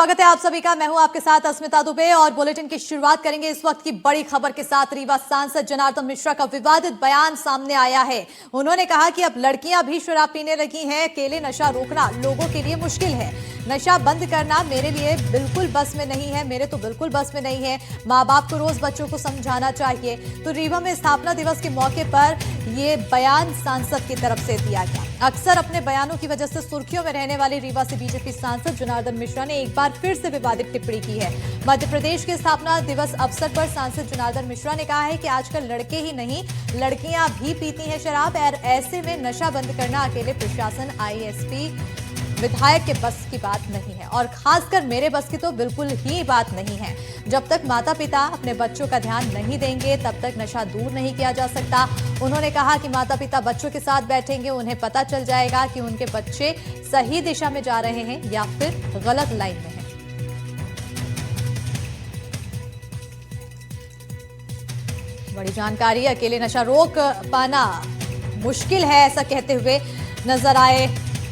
स्वागत है आप सभी का। मैं हूं आपके साथ अस्मिता दुबे और बुलेटिन की शुरुआत करेंगे इस वक्त की बड़ी खबर के साथ। रीवा सांसद जनार्दन मिश्रा का विवादित बयान सामने आया है। उन्होंने कहा कि अब लड़कियां भी शराब पीने लगी हैं, अकेले नशा रोकना लोगों के लिए मुश्किल है। नशा बंद करना मेरे लिए बिल्कुल बस में नहीं है, मेरे तो बिल्कुल बस में नहीं है। माँ बाप को रोज बच्चों को समझाना चाहिए। तो रीवा में स्थापना दिवस के मौके पर ये बयान सांसद की तरफ से दिया गया। अक्सर अपने बयानों की वजह से सुर्खियों में रहने वाले रीवा से बीजेपी सांसद जनार्दन मिश्रा ने एक बार फिर से विवादित टिप्पणी की है। मध्य प्रदेश के स्थापना दिवस अवसर पर सांसद जनार्दन मिश्रा ने कहा है कि आजकल लड़के ही नहीं लड़कियां भी पीती हैं शराब, और ऐसे में नशा बंद करना अकेले प्रशासन, आईएसपी, विधायक के बस की बात नहीं है, और खासकर मेरे बस की तो बिल्कुल ही बात नहीं है। जब तक माता पिता अपने बच्चों का ध्यान नहीं देंगे तब तक नशा दूर नहीं किया जा सकता। उन्होंने कहा कि माता पिता बच्चों के साथ बैठेंगे, उन्हें पता चल जाएगा कि उनके बच्चे सही दिशा में जा रहे हैं या फिर गलत लाइन में हैं। बड़ी जानकारी। अकेले नशा रोक पाना मुश्किल है, ऐसा कहते हुए नजर आए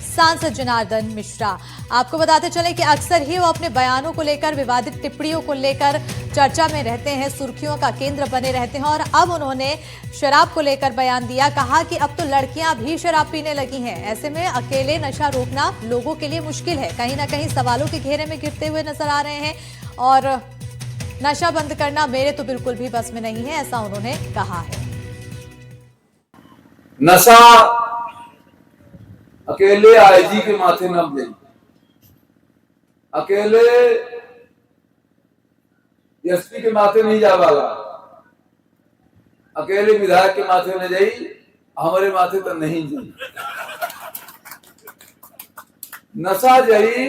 सांसद जनार्दन मिश्रा। आपको बताते चलें कि अक्सर ही वो अपने बयानों को लेकर, विवादित टिप्पणियों को लेकर चर्चा में रहते हैं, सुर्खियों का केंद्र बने रहते हैं, और अब उन्होंने शराब को लेकर बयान दिया। कहा कि अब तो लड़कियां भी शराब पीने लगी हैं, ऐसे में अकेले नशा रोकना लोगों के लिए मुश्किल है। कहीं ना कहीं सवालों के घेरे में गिरते हुए नजर आ रहे हैं, और नशा बंद करना मेरे तो बिल्कुल भी बस में नहीं है, ऐसा उन्होंने कहा है। नशा अकेले आईजी के माथे न दे, अकेले एसपी के माथे नहीं जा पागा, अकेले विधायक के माथे न जाई, हमारे माथे तो नहीं जाई। नशा जाई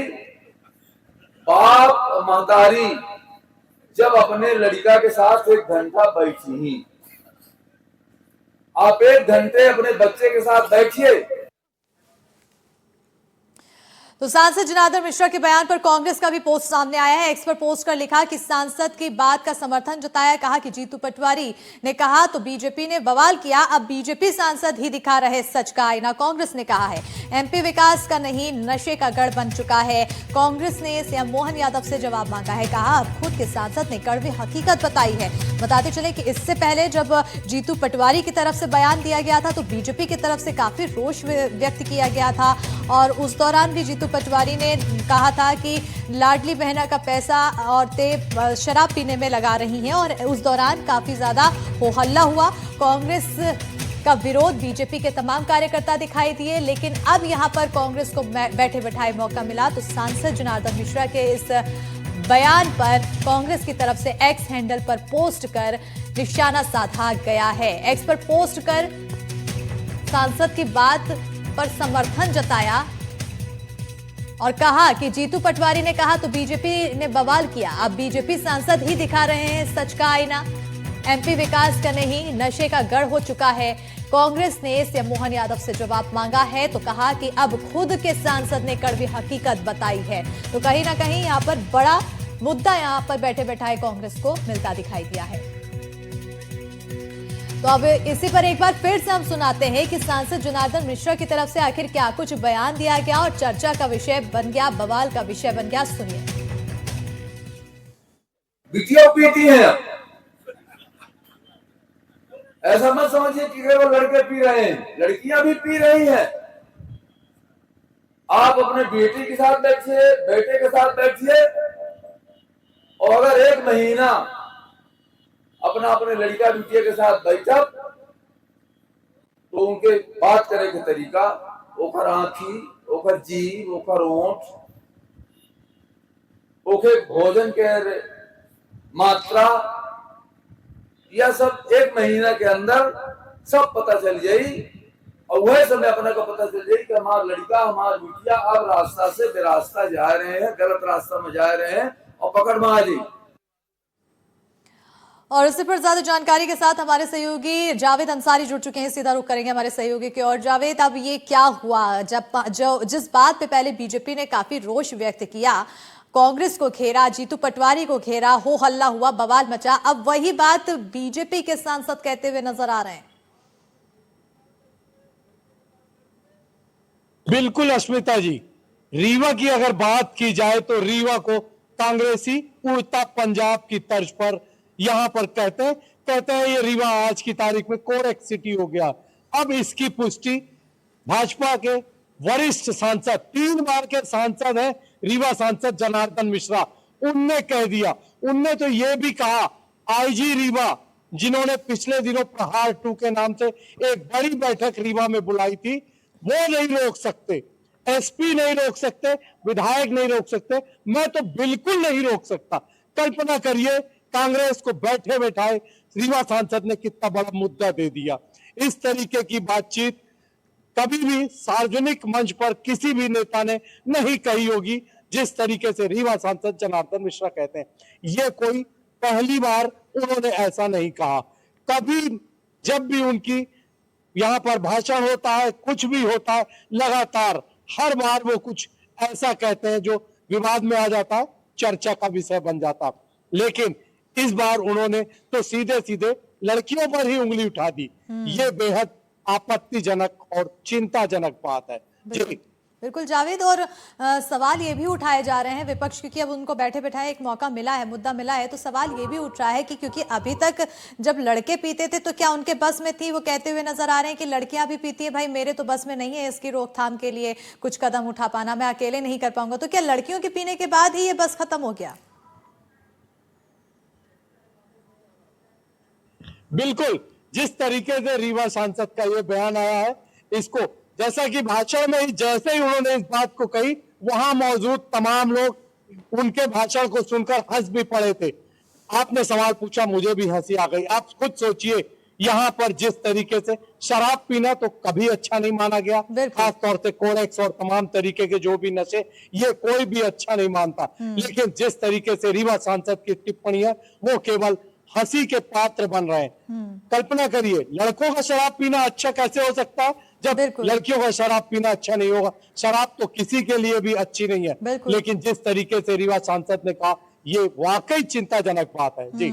बाप महतारी जब अपने लड़का के साथ 1 घंटा बैठी ही, आप 1 घंटे अपने बच्चे के साथ बैठिए। तो सांसद जनार्दन मिश्रा के बयान पर कांग्रेस का भी पोस्ट सामने आया है। एक्स पर पोस्ट कर लिखा कि सांसद की बात का समर्थन जताया। कहा कि जीतू पटवारी ने कहा तो बीजेपी ने बवाल किया, अब बीजेपी सांसद ही दिखा रहे सच का आईना। कांग्रेस ने कहा है एमपी विकास का नहीं नशे का गढ़ बन चुका है। कांग्रेस ने सीएम मोहन यादव से जवाब मांगा है। कहा अब खुद के सांसद ने कड़वी हकीकत बताई है। बताते चले कि इससे पहले जब जीतू पटवारी की तरफ से बयान दिया गया था तो बीजेपी की तरफ से काफी रोष व्यक्त किया गया था, और उस दौरान भी जीतू पटवारी ने कहा था कि लाडली बहना का पैसा औरतें शराब पीने में लगा रही हैं, और उस दौरान काफी ज्यादा हो हल्ला हुआ। कांग्रेस का विरोध बीजेपी के तमाम कार्यकर्ता दिखाई दिए, लेकिन अब यहां पर कांग्रेस को बैठे बैठाए मौका मिला तो सांसद जनार्दन मिश्रा के इस बयान पर कांग्रेस की तरफ से एक्स हैंडल पर पोस्ट कर निशाना साधा गया है। एक्स पर पोस्ट कर सांसद की बात पर समर्थन जताया और कहा कि जीतू पटवारी ने कहा तो बीजेपी ने बवाल किया, अब बीजेपी सांसद ही दिखा रहे हैं सच का आईना। एमपी विकास का नहीं नशे का गढ़ हो चुका है। कांग्रेस ने सीएम मोहन यादव से जवाब मांगा है तो कहा कि अब खुद के सांसद ने कड़वी हकीकत बताई है। तो कहीं ना कहीं यहां पर बड़ा मुद्दा यहां पर बैठे बैठाए कांग्रेस को मिलता दिखाई दिया है। तो अब इसी पर एक बार फिर से हम सुनाते हैं कि सांसद जनार्दन मिश्रा की तरफ से आखिर क्या कुछ बयान दिया गया और चर्चा का विषय बन गया, बवाल का विषय बन गया। सुनिए। बिटिया पीती हैं, ऐसा मत समझिए कि केवल लड़के पी रहे हैं, लड़कियां भी पी रही हैं। आप अपने बेटी के साथ बैठिए, बेटे के साथ बैठिए, और अगर 1 महीना अपने लड़का बिटिया के साथ बैठक तो उनके बात करे के तरीका, ओखर आंखी, ओखर जीभ, ओखर ओंठ, ओखे भोजन के मात्रा, यह सब 1 महीना के अंदर सब पता चल जाई, और वह समय अपने को पता चल जाई कि हमारा लड़का, हमारा बिटिया अब रास्ता से बेरास्ता जा रहे हैं, गलत रास्ता में जा रहे हैं, और पकड़ में आ जाई। और इससे पर ज्यादा जानकारी के साथ हमारे सहयोगी जावेद अंसारी जुड़ चुके हैं। सीधा रुख करेंगे हमारे सहयोगी की ओर। जावेद, अब ये क्या हुआ जिस बात पे पहले बीजेपी ने काफी रोष व्यक्त किया, कांग्रेस को घेरा, जीतू पटवारी को घेरा, हो हल्ला हुआ, बवाल मचा, अब वही बात बीजेपी के सांसद कहते हुए नजर आ रहे हैं। बिल्कुल अस्मिता जी, रीवा की अगर बात की जाए तो रीवा को कांग्रेसी उड़ता पंजाब की तर्ज पर यहां पर कहते हैं ये रीवा आज की तारीख में कोरेक्ट सिटी हो गया। अब इसकी पुष्टि भाजपा के वरिष्ठ सांसद, 3 बार के सांसद हैं रीवा सांसद जनार्दन मिश्रा, उनने कह दिया। उनने तो यह भी कहा, आईजी रीवा जिन्होंने पिछले दिनों प्रहार 2 के नाम से एक बड़ी बैठक रीवा में बुलाई थी, वो नहीं रोक सकते, एसपी नहीं रोक सकते, विधायक नहीं रोक सकते, मैं तो बिल्कुल नहीं रोक सकता। कल्पना करिए कांग्रेस को बैठे बैठाए रीवा सांसद ने कितना बड़ा मुद्दा दे दिया। इस तरीके की बातचीत कभी भी सार्वजनिक मंच पर किसी भी नेता ने नहीं कही होगी जिस तरीके से रीवा सांसद जनार्दन मिश्रा कहते हैं। ये कोई पहली बार उन्होंने ऐसा नहीं कहा। कभी जब भी उनकी यहां पर भाषण होता है, कुछ भी होता है, लगातार हर बार वो कुछ ऐसा कहते हैं जो विवाद में आ जाता है, चर्चा का विषय बन जाता है। लेकिन इस बार उन्होंने तो सीधे सीधे लड़कियों पर ही उंगली उठा दी। ये बेहद आपत्तिजनक और चिंताजनक बात है। जी बिल्कुल जावेद, और सवाल ये भी उठाए जा रहे हैं विपक्ष, क्योंकि अब उनको बैठे बैठाए एक मौका मिला है, मुद्दा मिला है, तो सवाल ये भी उठ रहा है कि क्योंकि अभी तक जब लड़के पीते थे तो क्या उनके बस में थी? वो कहते हुए नजर आ रहे हैं कि लड़कियां भी पीती है, भाई मेरे तो बस में नहीं है इसकी रोकथाम के लिए कुछ कदम उठा पाना, मैं अकेले नहीं कर पाऊंगा। तो क्या लड़कियों के पीने के बाद ही ये बस खत्म हो गया? बिल्कुल, जिस तरीके से रीवा सांसद का ये बयान आया है, इसको जैसा कि भाषण में ही जैसे ही उन्होंने इस बात को कही, वहां मौजूद तमाम लोग उनके भाषण को सुनकर हंस भी पड़े थे। आपने सवाल पूछा, मुझे भी हंसी आ गई। आप खुद सोचिए, यहाँ पर जिस तरीके से शराब पीना तो कभी अच्छा नहीं माना गया, खास तौर से कोरेक्स और तमाम तरीके के जो भी नशे, ये कोई भी अच्छा नहीं मानता। लेकिन जिस तरीके से रीवा सांसद की टिप्पणी है, वो केवल हंसी के पात्र बन रहे हैं। कल्पना करिए, लड़कों का शराब पीना अच्छा कैसे हो सकता है जब लड़कियों का शराब पीना अच्छा नहीं होगा? शराब तो किसी के लिए भी अच्छी नहीं है। लेकिन जिस तरीके से रीवा सांसद ने कहा, ये वाकई चिंताजनक बात है। जी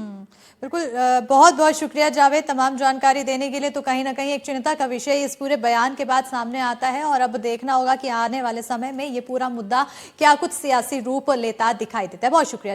बिल्कुल, बहुत बहुत शुक्रिया जावेद तमाम जानकारी देने के लिए। तो कहीं ना कहीं एक चिंता का विषय इस पूरे बयान के बाद सामने आता है, और अब देखना होगा कि आने वाले समय में ये पूरा मुद्दा क्या कुछ सियासी रूप लेता दिखाई देता है। बहुत शुक्रिया।